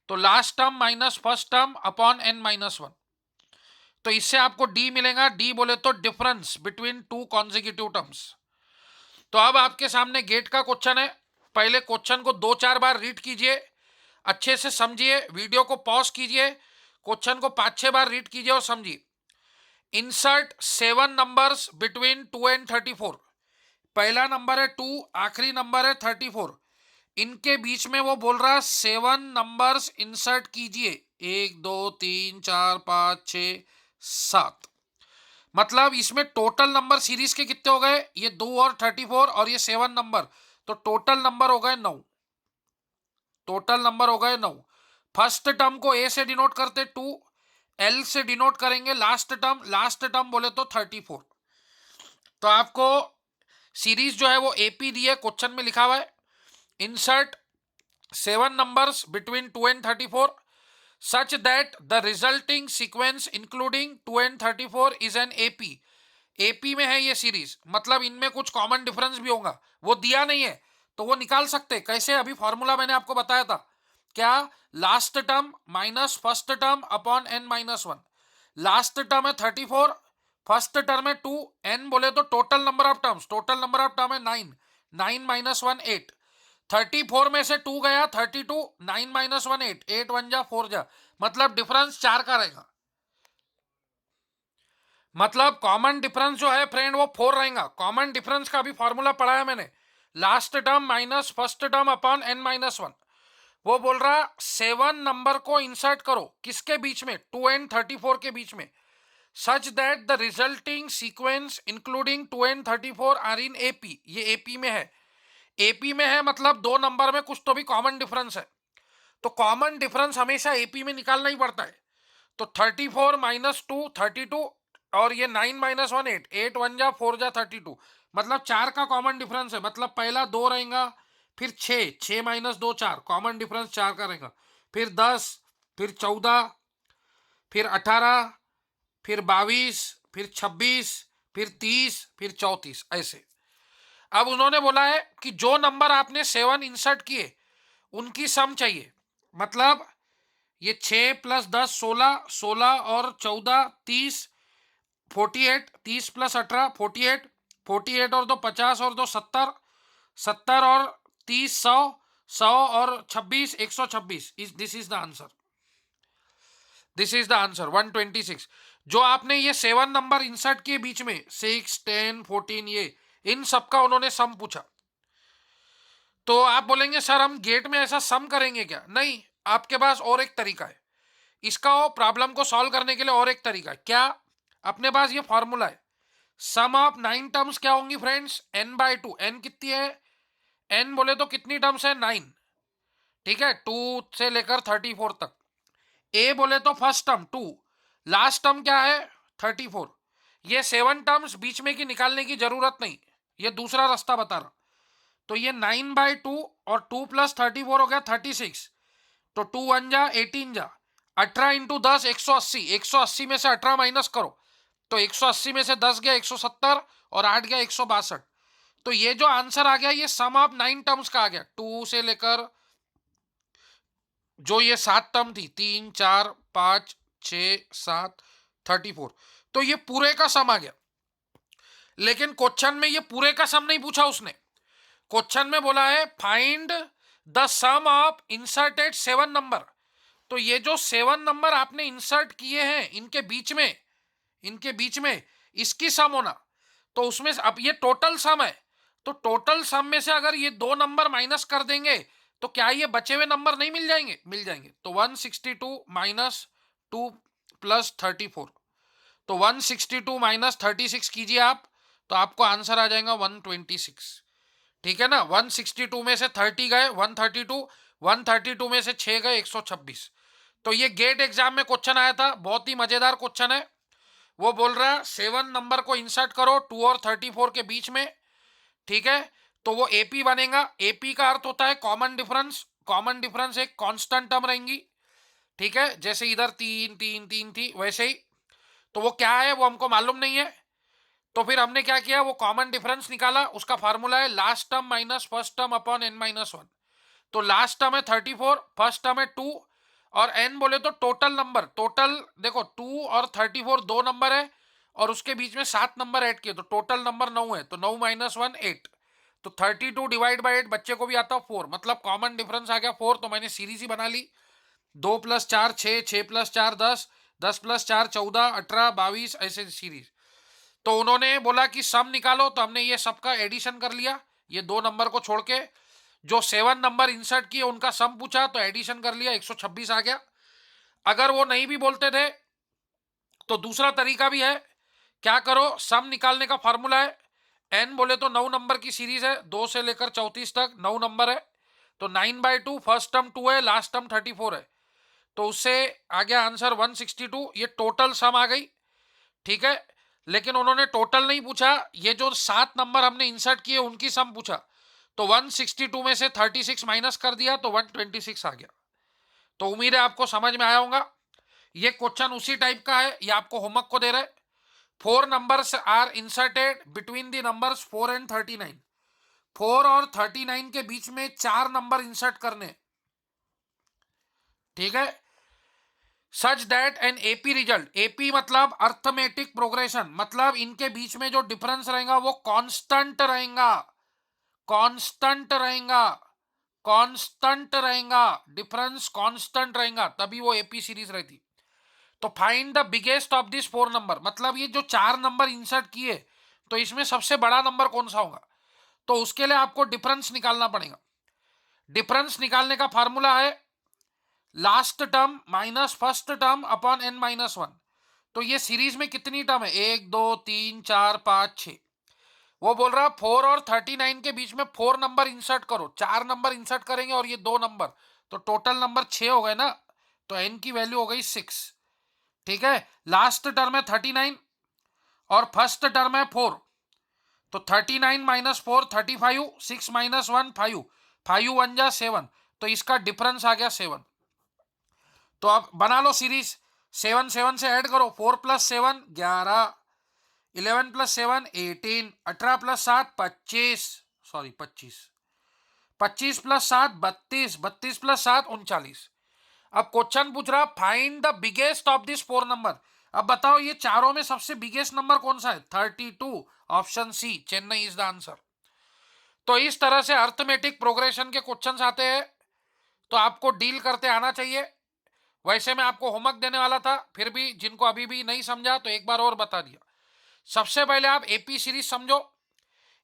Speaker 1: तो last term minus first term upon n-1। तो इससे आपको डी मिलेगा, डी बोले तो difference between two consecutive terms. तो अब आपके सामने गेट का क्वेश्चन है, पहले क्वेश्चन को 2-4 बार रीड कीजिए, अच्छे से समझिए, वीडियो को पॉज कीजिए, क्वेश्चन को 5-6 बार रीड कीजिए और समझिए। Insert 7 numbers between 2 and 34। पहला नंबर है 2, आखिरी नंबर है 34, इनके बीच में वो बोल रहा है 7 नंबर्स इंसर्ट कीजिए, 1 2 3 4 5 6 7। मतलब इसमें टोटल नंबर सीरीज के कितने हो गए, ये 2 और 34 और ये 7 नंबर, तो टोटल नंबर हो गए 9। टोटल नंबर हो गए 9। फर्स्ट टर्म को ए से डिनोट करते 2, एल से डिनोट करेंगे लास्ट टर्म बोले तो 34। तो आपको सीरीज जो है वो एपी दी है, क्वेश्चन में लिखा हुआ है insert 7 numbers between 2 and 34 such that the resulting sequence including 2 and 34 is an AP। AP में है ये सीरीज, मतलब इनमें कुछ कॉमन डिफरेंस भी होगा, वो दिया नहीं है तो वो निकाल सकते कैसे। अभी फॉर्मूला मैंने आपको बताया था, क्या, last term minus first term upon n-1। Last term है 34, फर्स्ट टर्म है 2, n बोले तो total number of terms, total number of term है 9, 9 - 1 8, 34 में से 2 गया 32, 9 - 1 8, 8 1 जा 4 जा, मतलब डिफरेंस 4 का रहेगा। मतलब कॉमन डिफरेंस जो है फ्रेंड वो 4 रहेगा। कॉमन डिफरेंस का भी फॉर्मूला पढ़ा है मैंने, last term minus first term upon n-1। वो बोल रहा 7 नंबर को इंसर्ट करो, किसके बीच में, 2 and 34 के बीच में, such that the resulting sequence including 2 and 34 are in AP. ये एपी में है, एपी में है मतलब दो नंबर में कुछ तो भी कॉमन डिफरेंस है, तो कॉमन डिफरेंस हमेशा एपी में निकालना ही पड़ता है। तो 34 - 2 32, और ये 9 - 1 8, 8 1 जा 4 जा 32, मतलब 4 का कॉमन डिफरेंस है। मतलब पहला 2 रहेगा, फिर 6, 6 - 2 4, कॉमन डिफरेंस 4 का रहेगा, फिर 10, फिर 14, फिर 18, फिर 22, फिर 26, फिर 30, फिर 34, ऐसे। अब उन्होंने बोला है कि जो नंबर आपने 7 इंसर्ट किए उनकी सम चाहिए, मतलब ये 6 + 10 16, 16 और 14 30, 48, 30 + 18 48, 48 और 2 50 और 2 70, 70 और 30 100, 100 और 26 126। This is the answer, this is the answer 126। जो आपने ये 7 नंबर इंसर्ट किए बीच में 6 10 14, ये इन सबका उन्होंने सम पूछा। तो आप बोलेंगे सर हम गेट में ऐसा सम करेंगे क्या, नहीं, आपके पास और एक तरीका है इसका, प्रॉब्लम को सॉल्व करने के लिए और एक तरीका है। क्या, अपने पास ये फॉर्मूला है, सम ऑफ 9 टर्म्स क्या होंगी फ्रेंड्स, n/2। n कितनी है, n बोले तो कितनी टर्म्स है, 9, ठीक है, 2 से लेकर 34 तक। a बोले तो फर्स्ट टर्म 2, लास्ट टर्म क्या है 34। ये 7 टर्म्स बीच में की निकालने की जरूरत नहीं, ये दूसरा रास्ता बता रहा। तो ये 9/2 और 2 + 34 हो गया 36, तो 2 1 जा 18 जा, 18 × 10 180, 180 में से 18 माइनस करो, तो 180 में से 10 गया 170 और 8 गया 162। तो ये जो आंसर आ गया ये सम ऑफ 9 टर्म्स का आ गया, 2 से लेकर जो ये 7 टर्म थी 3 4 5 6 7 34, तो ये पूरे का सम आ गया। लेकिन क्वेश्चन में ये पूरे का सम नहीं पूछा उसने, क्वेश्चन में बोला है find the sum of inserted 7 number. तो ये जो 7 नंबर आपने इंसर्ट किए हैं इनके बीच में इसकी सम होना, तो उसमें अब ये टोटल सम है, तो टोटल सम में से अगर ये 2 नंबर माइनस कर देंगे तो क्या ये बचे हुए नंबर नहीं मिल जाएंगे, मिल जाएंगे। तो 162 - 2 + 34, तो 162 - 36 कीजिए आप, तो आपको आंसर आ जाएगा 126, ठीक है ना। 162 में से 30 गए 132, 132 में से 6 गए 126। तो ये गेट एग्जाम में क्वेश्चन आया था, बहुत ही मजेदार क्वेश्चन है। वो बोल रहा है 7 नंबर को इंसर्ट करो 2 और 34 के बीच में, ठीक है, तो वो एपी बनेगा। एपी का अर्थ होता है कॉमन डिफरेंस, कॉमन डिफरेंस एक कांस्टेंट टर्म रहेंगी, ठीक है, जैसे इधर 3 3 3 थी वैसे ही। तो वो क्या है वो हमको मालूम नहीं है, तो फिर हमने क्या किया, वो कॉमन डिफरेंस निकाला। उसका फार्मूला है last term minus first term upon n minus 1। तो लास्ट टर्म है 34, फर्स्ट टर्म है 2, और n बोले तो टोटल नंबर, टोटल देखो 2 और 34 दो नंबर है, और उसके बीच में 7 नंबर ऐड किए तो टोटल नंबर 9 है। तो 9 माइनस 1 8। तो 32 डिवाइड बाई 8 बच्चे को भी आता है 4, मतलब कॉमन डिफरेंस आ गया 4। तो मैंने सीरीज ही बना ली, 2 प्लस 4 6, 6 प्लस 4 10, 10 प्लस 4 14 18 22 ऐसे सीरीज। तो उन्होंने बोला कि सम निकालो, तो हमने ये सबका एडिशन कर लिया, ये दो नंबर को छोड़ के जो 7 नंबर इंसर्ट किए उनका सम पूछा तो एडिशन कर लिया, 126 आ गया। अगर वो नहीं भी बोलते थे तो दूसरा तरीका भी है, क्या करो, सम निकालने का फॉर्मूला है, n बोले तो 9 नंबर की सीरीज है, 2 से लेकर 34 तक 9 नंबर है। तो 9/2, फर्स्ट टर्म 2 है, लास्ट टर्म 34 है, तो उससे आ गया आंसर 162। ये टोटल सम आ गई, ठीक है। लेकिन उन्होंने टोटल नहीं पूछा, ये जो 7 नंबर हमने इंसर्ट किए उनकी सम पूछा। तो 162 में से 36 माइनस कर दिया तो 126 आ गया। तो उम्मीद है आपको समझ में आया होगा। ये क्वेश्चन उसी टाइप का है, ये आपको होमवर्क को दे रहे। 4 numbers are inserted between the numbers 4 and 39। 4 और 39 के बीच में 4 नंबर इंसर्ट करने, ठीक है, such that an AP result, AP मतलब अर्थमेटिक प्रोग्रेशन, मतलब इनके बीच में जो डिफरेंस रहेगा वो कांस्टेंट रहेगा, कांस्टेंट रहेगा, कांस्टेंट रहेगा, डिफरेंस कांस्टेंट रहेगा, तभी वो एपी सीरीज रहती। तो find the biggest of this 4 number, मतलब ये जो 4 नंबर इंसर्ट किए तो इसमें सबसे बड़ा नंबर कौन सा होगा। तो उसके लिए आपको डिफरेंस निकालना पड़ेगा। डिफरेंस निकालने का फार्मूला है last term minus first term upon n minus 1। तो ये सीरीज में कितनी टर्म है, 1 2 3 4 5 6। वो बोल रहा 4 और 39 के बीच में 4 नंबर इंसर्ट करो, 4 नंबर इंसर्ट करेंगे और ये 2 नंबर, तो टोटल नंबर 6 हो गए ना। तो n की वैल्यू हो गई 6, ठीक है। लास्ट टर्म है 39 और फर्स्ट टर्म है 4। तो 39 माइनस 4 35, 6 माइनस 1 5, 5 1 जा 7, तो इसका डिफरेंस आ गया 7। तो अब बना लो सीरीज, 7 7 से ऐड करो, 4 plus 7 11, 11 plus 7 18, 18 plus 7 25, sorry 25, 25 plus 7 32, 32 plus 7 39। अब क्वेश्चन पूछ रहा find the biggest of this 4 number. अब बताओ ये चारों में सबसे बिगेस्ट नंबर कौन सा है, 32, option C Chennai is the answer. तो इस तरह से अर्थमेटिक प्रोग्रेशन के क्वेश्चंस आते हैं, तो आपको डील करते आना चाहिए। वैसे मैं आपको होमवर्क देने वाला था, फिर भी जिनको अभी भी नहीं समझा तो एक बार और बता दिया। सबसे पहले आप एपी सीरीज समझो।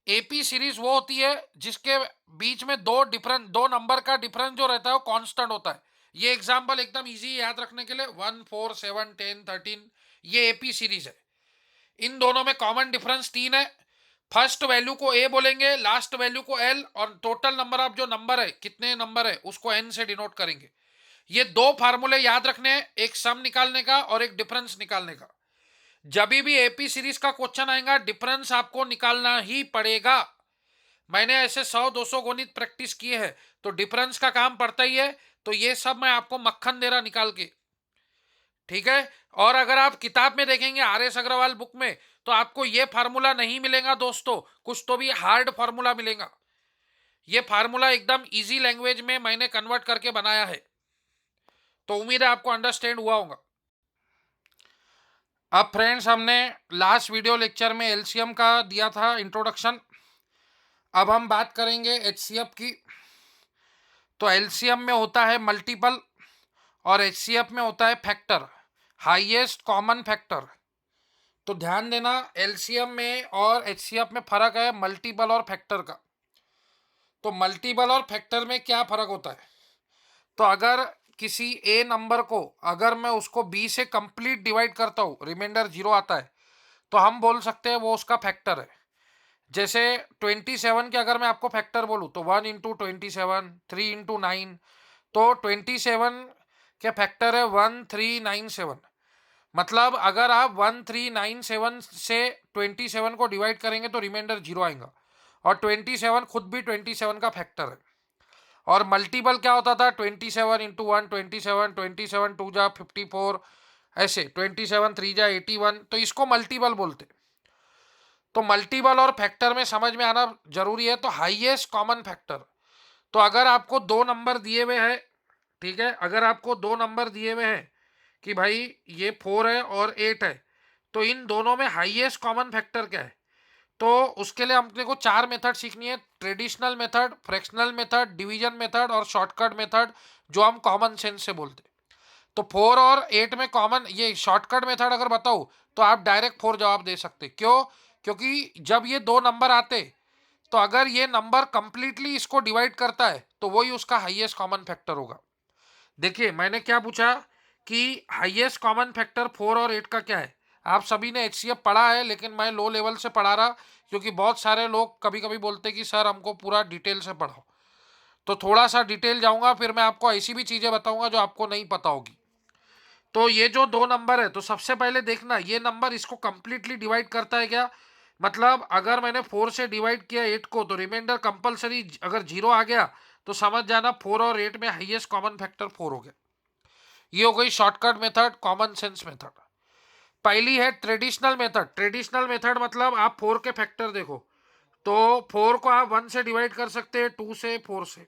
Speaker 1: एपी सीरीज वो होती है जिसके बीच में दो नंबर का डिफरेंस जो रहता है वो कांस्टेंट होता है। ये एग्जांपल एकदम इजी याद रखने के लिए 1 4 7 10 13, ये एपी सीरीज है। इन दोनों में कॉमन डिफरेंस 3 है। फर्स्ट वैल्यू को ए बोलेंगे, लास्ट वैल्यू को एल, और टोटल नंबर ऑफ जो नंबर है, कितने नंबर है, उसको एन से डिनोट करेंगे। ये दो फार्मूले याद रखने हैं, एक सम निकालने का और एक डिफरेंस निकालने का। जब भी एपी सीरीज का क्वेश्चन आएगा डिफरेंस आपको निकालना ही पड़ेगा। मैंने ऐसे 100-200 गणित प्रैक्टिस किए हैं, तो डिफरेंस का काम पड़ता ही है। तो ये सब मैं आपको मक्खन दे रहा निकाल के, ठीक है। और अगर आप किताब में देखेंगे RS अग्रवाल बुक में, तो आपको ये फार्मूला नहीं मिलेगा दोस्तों, कुछ तो भी हार्ड फार्मूला मिलेगा। ये फार्मूला एकदम इजी लैंग्वेज में मैंने कन्वर्ट करके बनाया है, तो उम्मीद है आपको अंडरस्टैंड हुआ होगा। अब फ्रेंड्स, हमने लास्ट वीडियो लेक्चर में एलसीएम का दिया था इंट्रोडक्शन, अब हम बात करेंगे एचसीएफ की। तो एलसीएम में होता है मल्टीपल और एचसीएफ में होता है फैक्टर, हाईएस्ट कॉमन फैक्टर। तो ध्यान देना, एलसीएम में और एचसीएफ में फर्क है मल्टीपल और फैक्टर का। तो मल्टीपल और फैक्टर में क्या फर्क होता है, तो अगर किसी ए नंबर को अगर मैं उसको बी से कंप्लीट डिवाइड करता हूँ, रिमाइंडर 0 आता है, तो हम बोल सकते हैं वो उसका फैक्टर है। जैसे 27 के अगर मैं आपको फैक्टर बोलूँ तो 1 इंटू 27, 3 इंटू 9, तो 27 के फैक्टर है 1397। मतलब अगर आप 1397 से 27 को डिवाइड करेंगे तो रिमाइंडर 0 आएगा, और 27 खुद भी 27 का फैक्टर है। और मल्टीपल क्या होता था 27 इंटू 1 27, 27 2 जा 54, ऐसे 27 3 जा 81, तो इसको मल्टीपल बोलते। तो मल्टीपल और फैक्टर में समझ में आना जरूरी है। तो हाईएस्ट कॉमन फैक्टर, तो अगर आपको दो नंबर दिए हुए हैं, ठीक है, अगर आपको दो नंबर दिए हुए हैं कि भाई ये 4 है और 8 है, तो इन दोनों में हाईएस्ट कॉमन फैक्टर क्या है, तो उसके लिए अपने को चार मेथड सीखनी है। Traditional method, fractional method, division method और शॉर्टकट मेथड, जो हम कॉमन सेंस से बोलते हैं। तो 4 और 8 में कॉमन, ये शॉर्टकट मेथड अगर बताऊं तो आप डायरेक्ट 4 जवाब दे सकते। क्यों? क्योंकि जब ये दो नंबर आते, तो अगर ये नंबर कंप्लीटली इसको डिवाइड करता है तो वही उसका हाईएस्ट कॉमन फैक्टर होगा। देखिए मैंने क्या पूछा कि हाईएस्ट कॉमन फैक्टर 4 और 8 का क्या है। आप सभी ने एचसीएफ पढ़ा है, लेकिन मैं लो लेवल से पढ़ा रहा, क्योंकि बहुत सारे लोग कभी कभी बोलते कि सर हमको पूरा डिटेल से पढ़ाओ। तो थोड़ा सा डिटेल जाऊंगा, फिर मैं आपको ऐसी भी चीज़ें बताऊंगा जो आपको नहीं पता होगी। तो ये जो दो नंबर है, तो सबसे पहले देखना ये नंबर इसको कंप्लीटली डिवाइड करता है क्या। मतलब अगर मैंने 4 से डिवाइड किया 8 को, तो रिमाइंडर कंपलसरी अगर 0 आ गया तो समझ जाना 4 और 8 में हाईएस्ट कॉमन फैक्टर 4 हो गया। ये हो गई shortcut method, common sense method. पहली है ट्रेडिशनल मेथड। ट्रेडिशनल मेथड मतलब आप 4 के फैक्टर देखो, तो 4 को आप 1 से डिवाइड कर सकते हैं, 2 से, 4 से।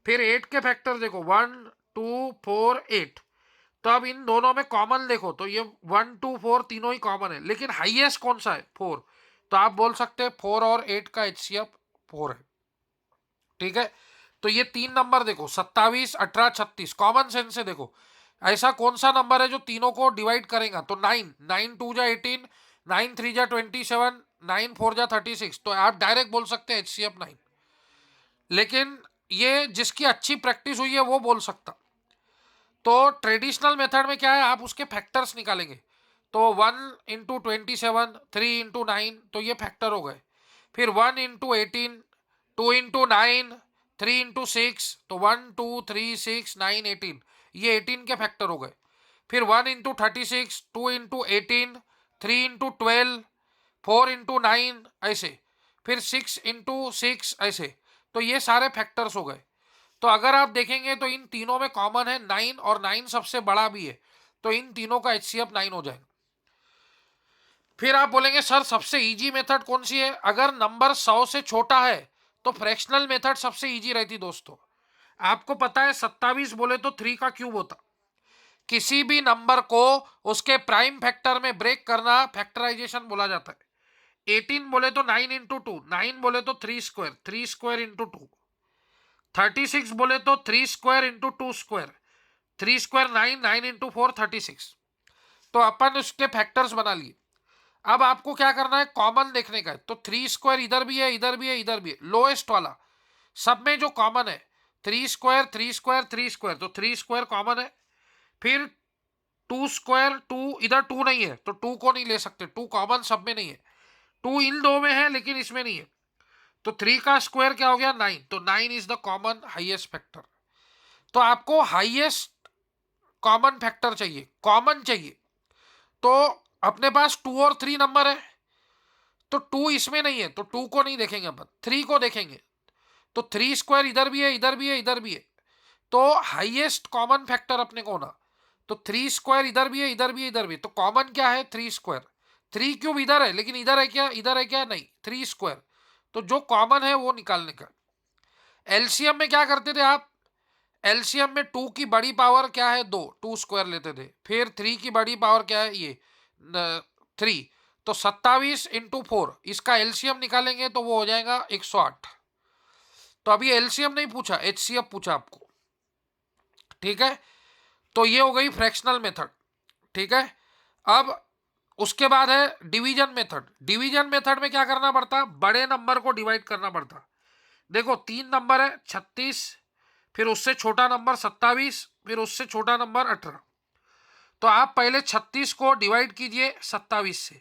Speaker 1: फिर 8 के फैक्टर देखो, 1 2 4 8। तो अब इन दोनों में कॉमन देखो, तो ये 1 2 4 तीनों ही कॉमन है, लेकिन हाईएस्ट कौन सा है? 4। तो आप बोल सकते हैं 4 और 8 का एचसीएफ 4 है। ठीक है, तो ये तीन नंबर देखो, 27 18 36, कॉमन सेंस से देखो ऐसा कौन सा नंबर है जो तीनों को डिवाइड करेगा। तो 9 9 2 जा 18, 9 3 जा 27, 9 4 जा 36, तो आप डायरेक्ट बोल सकते हैं एचसीएफ 9। लेकिन ये जिसकी अच्छी प्रैक्टिस हुई है वो बोल सकता। तो ट्रेडिशनल मेथड में क्या है, आप उसके फैक्टर्स निकालेंगे। तो 1 इंटू 27, 3 इंटू 9, तो ये फैक्टर हो गए। फिर 1 इंटू 18, 2 इंटू 9, 3 इंटू 6, तो 1 2 3 6 9 18, ये 18 के फैक्टर हो गए। फिर 1 इंटू 36, 2 इंटू 18, 3 इंटू 12, 4 इंटू 9, ऐसे। फिर 6 इंटू 6, ऐसे। तो ये सारे फैक्टर्स हो गए। तो अगर आप देखेंगे तो इन तीनों में कॉमन है 9, और 9 सबसे बड़ा भी है, तो इन तीनों का एचसीएफ 9 हो जाएगा। फिर आप बोलेंगे सर सबसे इजी मेथड कौन सी है? अगर नंबर 100 से छोटा है तो फ्रैक्शनल मेथड सबसे इजी रहती दोस्तों। आपको पता है 27 बोले तो 3 का क्यूब होता। किसी भी नंबर को उसके प्राइम फैक्टर में ब्रेक करना फैक्टराइजेशन बोला जाता है। 18 बोले तो 9 इंटू 2, 9 बोले तो 3 स्क्वायर, 3 स्क्वायर इंटू 2। 36 बोले तो 3 square into 2 square, 3 square 9, 9 into 4 36। तो अपन उसके फैक्टर्स बना लिए। अब आपको क्या करना है, कॉमन देखने का है। तो 3 स्क्वायर इधर भी है, इधर भी है, इधर भी है, लोएस्ट वाला सब में जो कॉमन है 3 स्क्वायर 3 स्क्वायर 3 स्क्वायर, तो 3 स्क्वायर कॉमन है। फिर 2 स्क्वायर, 2 इधर 2 नहीं है तो 2 को नहीं ले सकते, 2 कॉमन सब में नहीं है। 2 इन दो में है लेकिन इसमें नहीं है, तो 3 का स्क्वायर क्या हो गया 9, तो 9 is the common highest factor. तो आपको हाईएस्ट कॉमन फैक्टर चाहिए, कॉमन चाहिए। तो अपने पास 2 और 3 नंबर है, तो 2 इसमें नहीं है तो 2 को नहीं देखेंगे, अपन 3 को देखेंगे। तो 3 स्क्वायर इधर भी है, इधर भी है, इधर भी है, तो हाईएस्ट कॉमन फैक्टर अपने को होना। तो 3 स्क्वायर इधर भी है, इधर भी है, इधर भी है, तो कॉमन क्या है 3 स्क्वायर। 3 क्यूब इधर है, लेकिन इधर है क्या, इधर है क्या, नहीं, 3 स्क्वायर। तो जो कॉमन है वो निकालने का। एलसीएम में क्या करते थे आप, एलसीएम में 2 की बड़ी पावर क्या है 2, 2 स्क्वायर लेते थे। फिर 3 की बड़ी पावर क्या है ये 3, तो 27 इंटू 4, इसका एलसीएम निकालेंगे तो वो हो जाएगा 108। तो अभी एलसीएम नहीं पूछा, एचसीएफ पूछा आपको। ठीक है, तो ये हो गई फ्रैक्शनल मेथड। ठीक है, अब उसके बाद है डिवीजन मेथड। डिवीजन मेथड में क्या करना पड़ता, बड़े नंबर को डिवाइड करना पड़ता। देखो 3 नंबर है 36, फिर उससे छोटा नंबर 27, फिर उससे छोटा नंबर 18। तो आप पहले 36 को डिवाइड कीजिए 27 से,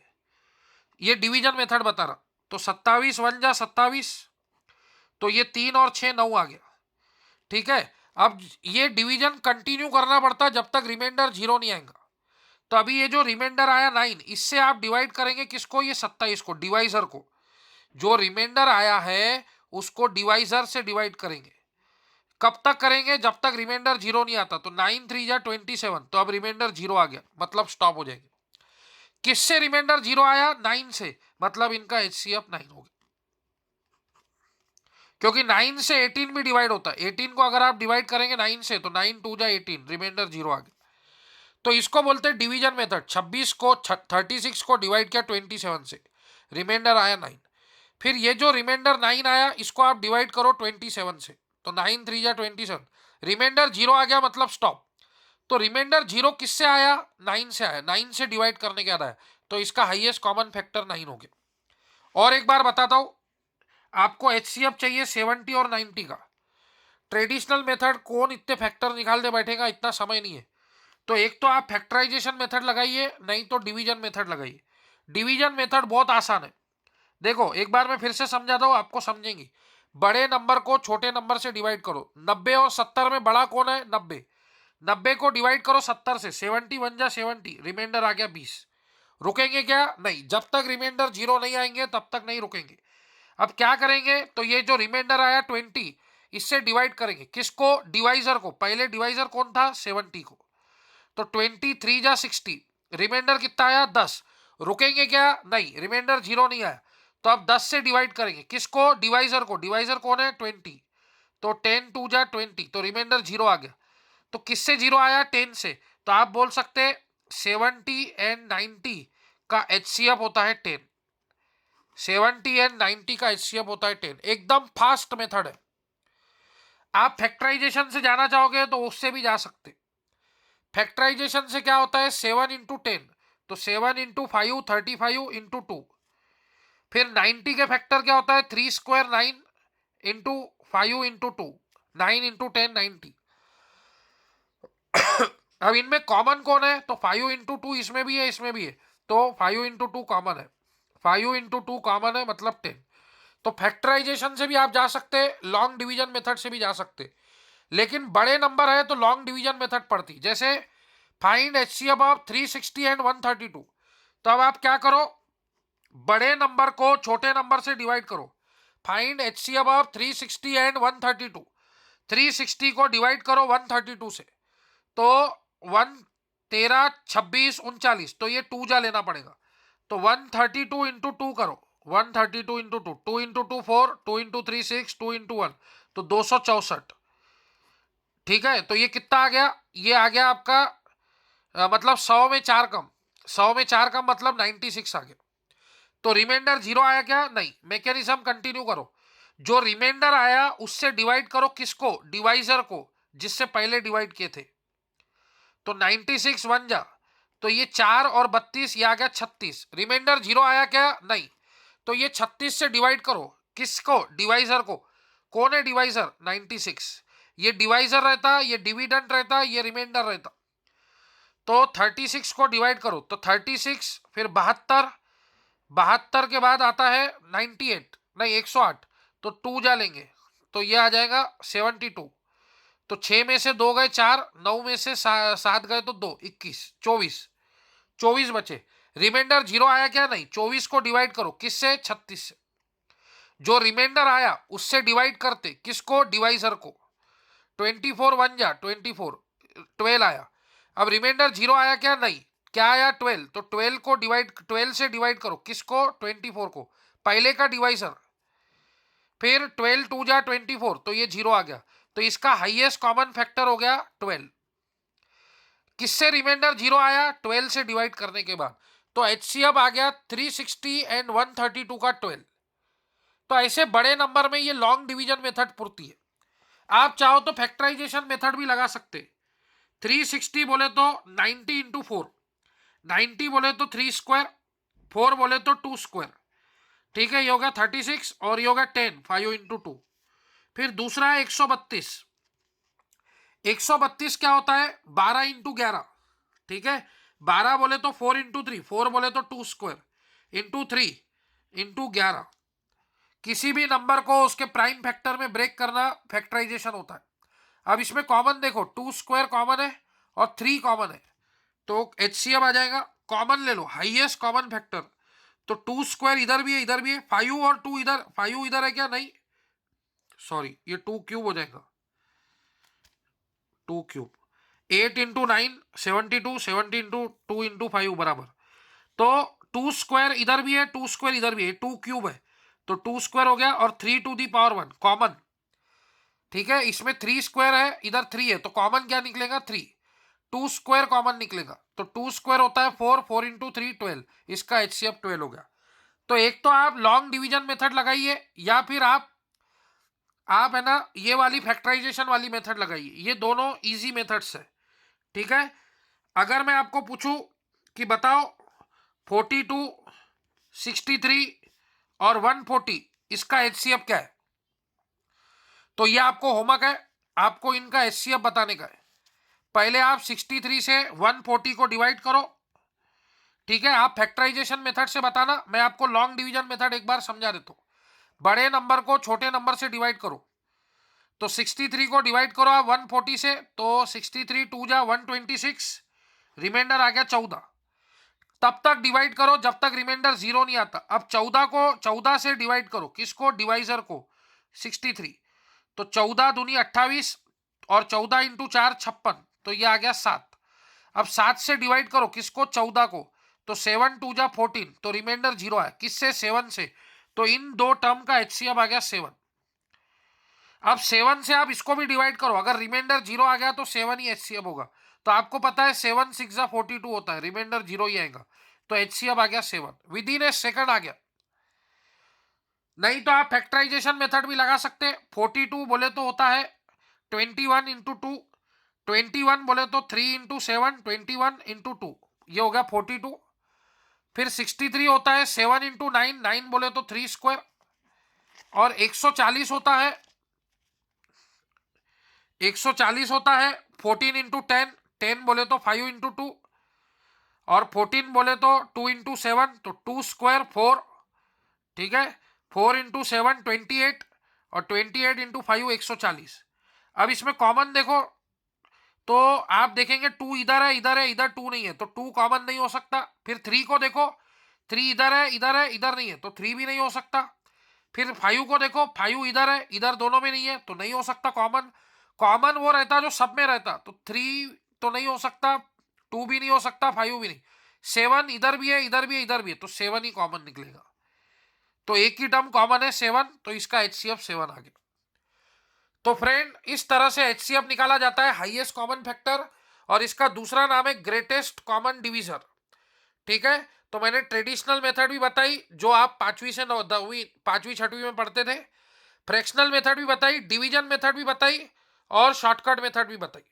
Speaker 1: ये डिवीजन मेथड बता रहा। तो 27 1 जा 27, तो ये 3 और 6 9 आ गया। ठीक है, अब ये डिवीजन कंटिन्यू करना पड़ता जब तक रिमाइंडर 0 नहीं आएगा। तो अभी ये जो रिमाइंडर आया 9, इससे आप डिवाइड करेंगे किसको, ये 27 को, डिवाइजर को। जो रिमाइंडर आया है उसको डिवाइजर से डिवाइड करेंगे। कब तक करेंगे? जब तक रिमाइंडर 0 नहीं आता। तो 9 3 जा 27, तो अब रिमाइंडर 0 आ गया, मतलब स्टॉप हो जाएंगे। किससे रिमाइंडर 0 आया? 9 से, मतलब इनका HCF 9 हो गया, क्योंकि 9 से 18 भी डिवाइड होता है। 18 को अगर आप डिवाइड करेंगे 9 से, तो 9 2 जा 18, रिमाइंडर 0 आ गया। तो इसको बोलते हैं डिवीजन मेथड। 26 को 36 को डिवाइड किया 27 से, रिमाइंडर आया 9। फिर ये जो रिमाइंडर 9 आया, इसको आप डिवाइड करो 27 से, तो 9 3 जा 27, रिमाइंडर 0 आ गया, मतलब स्टॉप। तो रिमाइंडर 0 किससे आया? 9 से आया। 9 से डिवाइड करने के बाद आया, तो इसका हाईएस्ट कॉमन फैक्टर 9 हो गया। और एक बार बताता हूं, आपको HCF चाहिए 70 और 90 का। ट्रेडिशनल मेथड कौन इतने फैक्टर निकाल दे बैठेगा, इतना समय नहीं है। तो एक तो आप फैक्टराइजेशन मेथड लगाइए, नहीं तो डिवीजन मेथड लगाइए। डिवीजन मेथड बहुत आसान है। देखो एक बार मैं फिर से समझाता हूं, आपको समझेंगे। बड़े नंबर को छोटे नंबर से डिवाइड करो। 90 और 70 में बड़ा कौन है? 90। 90 को डिवाइड करो 70 से, 71 जा 70, रिमाइंडर आ गया 20। रुकेंगे क्या? नहीं, जब तक रिमाइंडर 0 नहीं आएंगे तब तक नहीं रुकेंगे। अब क्या करेंगे? तो ये जो रिमाइंडर आया 20, इससे डिवाइड करेंगे। किसको? डिवाइजर को। पहले डिवाइजर कौन था? 70 को। तो 23 जा 60, रिमाइंडर कितना आया? 10। रुकेंगे क्या? नहीं, रिमाइंडर 0 नहीं आया, तो अब 10 से डिवाइड करेंगे। किसको? डिवाइजर को। डिवाइजर कौन है? 20। तो 10 2 जा 20, तो रिमाइंडर 0 आ गया। तो किससे 0 आया? 10 से। तो आप बोल सकते हैं 70 एंड 90 का HCF होता है 10। 70 एंड 90 का HCF होता है 10। एकदम फास्ट मेथड है। आप फैक्टराइजेशन से जाना चाहोगे तो उससे भी जा सकते। फैक्टराइजेशन से क्या होता है? 7 इंटू 10, तो 7 इंटू 5 35 इंटू 2। फिर 90 के फैक्टर क्या होता है? 3 स्क्वायर 9 इंटू 5 इंटू 2, 9 इंटू 10 90। अब इनमें कॉमन कौन है? तो 5 इंटू 2 इसमें भी है, इसमें भी है, तो 5 इंटू 2 कॉमन है। 5 इंटू 2 कॉमन है, मतलब 10। तो फैक्टराइजेशन से भी आप जा सकते, लॉन्ग डिवीजन मेथड से भी जा सकते। लेकिन बड़े नंबर है तो लॉन्ग डिवीजन मेथड पड़ती। जैसे फाइंड HCF ऑफ 360 एंड 132, तो अब आप क्या करो? बड़े नंबर को छोटे नंबर से डिवाइड करो। Find HCF of 360 and 132। 360 को डिवाइड करो 132 से, तो 1 13 26 39, तो ये 2 जा लेना पड़ेगा। तो 132 इंटू 2 करो। 132 इंटू 2, 2 इंटू 2 4, 2 इंटू 3 6, 2 इंटू 1, तो 264। ठीक है, तो ये कितना आ गया? ये आ गया आपका मतलब 100 में 4 कम। 100 में 4 कम मतलब 96 आ गया। तो रिमाइंडर 0 आया क्या? नहीं। मैकेनिज्म कंटिन्यू करो। जो रिमाइंडर आया उससे डिवाइड करो। किसको? डिवाइजर को, जिससे पहले डिवाइड किए थे। तो 96 1 जा, तो ये 4 और 32, ये आ गया 36। रिमाइंडर 0 आया क्या? नहीं। तो ये 36 से डिवाइड करो। किसको? डिवाइजर को। कौन है डिवाइजर? 96। ये डिवाइजर रहता, ये डिविडेंड रहता, ये रिमाइंडर रहता। तो 36 को डिवाइड करो, तो 36 फिर 72, 72 के बाद आता है 98, नहीं 108, तो 2 जा लेंगे, तो ये आ जाएगा 72। तो 6 में से 2 गए 4, 9 में से 7 गए तो 2, 21, 24, 24 बचे। रिमाइंडर 0 आया क्या? नहीं। 24 को डिवाइड करो। किससे? 36 से। जो रिमाइंडर आया उससे डिवाइड करते। किसको? डिवाइजर को। 24 1 जा 24, 12 आया। अब रिमाइंडर 0 आया क्या? नहीं। क्या आया? 12। तो 12 को डिवाइड, 12 से डिवाइड करो। किसको? 24 को, पहले का डिवाइजर। फिर 12 2 जा 24, तो ये 0 आ गया। तो इसका हाईएस्ट कॉमन फैक्टर हो गया 12। किससे रिमाइंडर 0 आया? 12 से डिवाइड करने के बाद। तो HCF आ गया 360 एंड 132 का 12। तो ऐसे बड़े नंबर में ये लॉन्ग डिवीजन मेथड पूर्ति है। आप चाहो तो फैक्टराइजेशन मेथड भी लगा सकते। 360 बोले तो 90 इंटू 4, 90 बोले तो 3 स्क्वायर, 4 बोले तो 2 स्क्वायर। ठीक है, ये होगा 36 और ये होगा 10, 5 इंटू 2। फिर दूसरा है 132। 132 क्या होता है? 12 इंटू 11। ठीक है, 12 बोले तो 4 इंटू 3, 4 बोले तो 2 स्क्वायर इंटू 3 इंटू 11। किसी भी नंबर को उसके प्राइम फैक्टर में ब्रेक करना फैक्टराइजेशन होता है। अब इसमें कॉमन देखो, 2 स्क्वायर कॉमन है और 3 कॉमन है, तो HCF आ जाएगा। कॉमन ले लो, हाईएस्ट कॉमन फैक्टर। तो 2 स्क्वायर इधर भी है, इधर भी है, 5 और 2 इधर, 5 इधर है क्या? नहीं, सॉरी, ये 2 क्यूब हो जाएगा। 2 क्यूब, 8 इंटू 9 72, 70 इंटू 2 इंटू 5 बराबर, तो 2 स्क्वायर इधर भी है, 2 स्क्वायर इधर भी है, 2 क्यूब है, तो 2 स्क्वायर हो गया, और 3 टू दी पावर 1 कॉमन, ठीक है। इसमें 3 स्क्वायर है, इधर 3 है, तो कॉमन क्या निकलेगा 3, 2 स्क्वायर कॉमन निकलेगा, तो 2 स्क्वायर होता है 4, 4 इंटू 3 12, इसका HCF 12 हो गया। तो एक तो आप लॉन्ग डिवीजन मेथड लगाइए, या फिर आप है ना ये वाली फैक्टराइजेशन वाली मेथड लगाइए, ये दोनों इजी मेथड्स है, ठीक है। अगर मैं आपको पूछूं कि बताओ 42, 63 और 140 इसका HCF क्या है, तो ये आपको होमवर्क है, आपको इनका HCF बताने का है। पहले आप 63 से 140 को डिवाइड करो, ठीक है। आप फैक्टराइजेशन मेथड से बताना, मैं आपको लॉन्ग डिवीजन मेथड एक बार समझा देता हूं। बड़े नंबर को छोटे नंबर से डिवाइड करो, तो 63 को डिवाइड करो आप 140 से, तो 63 2 जा 126, रिमाइंडर आ गया 14, तब तक डिवाइड करो जब तक रिमाइंडर 0 नहीं आता। अब 14 को 14 से डिवाइड करो, किसको, डिवाइजर को, 63, तो 14 दूनी 28 और 14 इंटू 4 56, तो ये आ गया 7। अब 7 से डिवाइड करो किसको, 14 को, तो 7 2 जा 14, तो रिमाइंडर 0 है, किससे, 7 से, तो इन दो टर्म का HCF आ गया 7। अब 7 से आप इसको भी डिवाइड करो, अगर रिमाइंडर 0 आ गया तो 7 ही HCF होगा, तो आपको पता है 7 6 जा 42 होता है, रिमाइंडर 0 ही आएगा, तो HCF आ गया 7, विद इन ए सेकंड आ गया। नहीं तो आप फैक्टराइजेशन मेथड भी लगा सकते हैं। 42 बोले तो होता है 21 इंटू 2, 21 बोले तो 3 इंटू 7, 21 इंटू 2, ये हो गया 42। फिर 63 होता है 7 इंटू 9, 9 बोले तो 3 स्क्वायर, और 140 होता है 14 इंटू 10, 10 बोले तो 5 इंटू 2, और 14 बोले तो 2 इंटू 7, तो 2 स्क्वायर 4, ठीक है। 4 इंटू 7 28, और 28 इंटू 5 140। अब इसमें कॉमन देखो, तो आप देखेंगे 2 इधर है, इधर है, इधर 2 नहीं है, तो 2 कॉमन नहीं हो सकता। फिर 3 को देखो, 3 इधर है, इधर है, इधर नहीं है, तो 3 भी नहीं हो सकता। फिर 5 को देखो, 5 इधर है, इधर दोनों में नहीं है, तो नहीं हो सकता कॉमन। कॉमन वो रहता जो सब में रहता, तो 3 तो नहीं हो सकता, 2 भी नहीं हो सकता, 5 भी नहीं। 7 इधर भी है, इधर भी है, इधर भी है, तो 7 ही कॉमन निकलेगा। तो एक ही टर्म कॉमन है 7, तो इसका HCF 7 आ गया। तो फ्रेंड इस तरह से HCF निकाला जाता है, हाईएस्ट कॉमन फैक्टर, और इसका दूसरा नाम है ग्रेटेस्ट कॉमन डिवीजर, ठीक है। तो मैंने ट्रेडिशनल मेथड भी बताई जो आप 5वीं से 9वीं 5वीं 6वीं में पढ़ते थे, फ्रैक्शनल मेथड भी बताई, डिवीजन मेथड भी बताई, और शॉर्टकट मेथड भी बताई।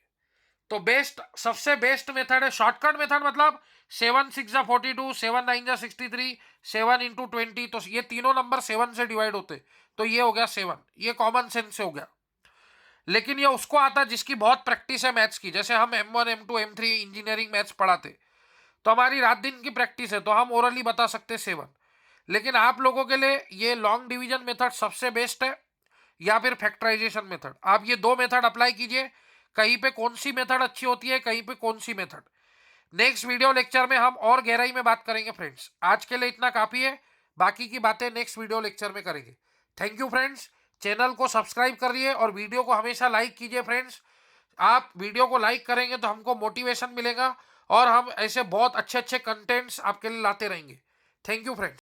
Speaker 1: तो बेस्ट, सबसे बेस्ट मेथड है शॉर्टकट मेथड, मतलब 7 6 जा 42, 7 9 जा 63, 7 इंटू 20, तो ये तीनों नंबर 7 से डिवाइड होते, तो ये हो गया 7, ये कॉमन सेंस से हो गया। लेकिन ये उसको आता है जिसकी बहुत प्रैक्टिस है मैथ्स की, जैसे हम M1 M2 M3 engineering maths पढ़ाते, तो हमारी रात दिन की प्रैक्टिस है, तो हम ओरली बता सकते 7। लेकिन आप लोगों के लिए ये लॉन्ग डिवीजन मेथड सबसे बेस्ट है, या फिर फैक्टराइजेशन मेथड। आप ये दो मेथड अप्लाई कीजिए, कहीं पे कौन सी मेथड अच्छी होती है, कहीं पे कौन सी मेथड। नेक्स्ट वीडियो लेक्चर में हम और गहराई में बात करेंगे फ्रेंड्स। आज के लिए इतना काफ़ी है, बाकी की बातें नेक्स्ट वीडियो लेक्चर में करेंगे। थैंक यू फ्रेंड्स, चैनल को सब्सक्राइब करिए और वीडियो को हमेशा लाइक कीजिए फ्रेंड्स। आप वीडियो को लाइक करेंगे तो हमको मोटिवेशन मिलेगा, और हम ऐसे बहुत अच्छे अच्छे कंटेंट्स आपके लिए लाते रहेंगे। Thank you friends.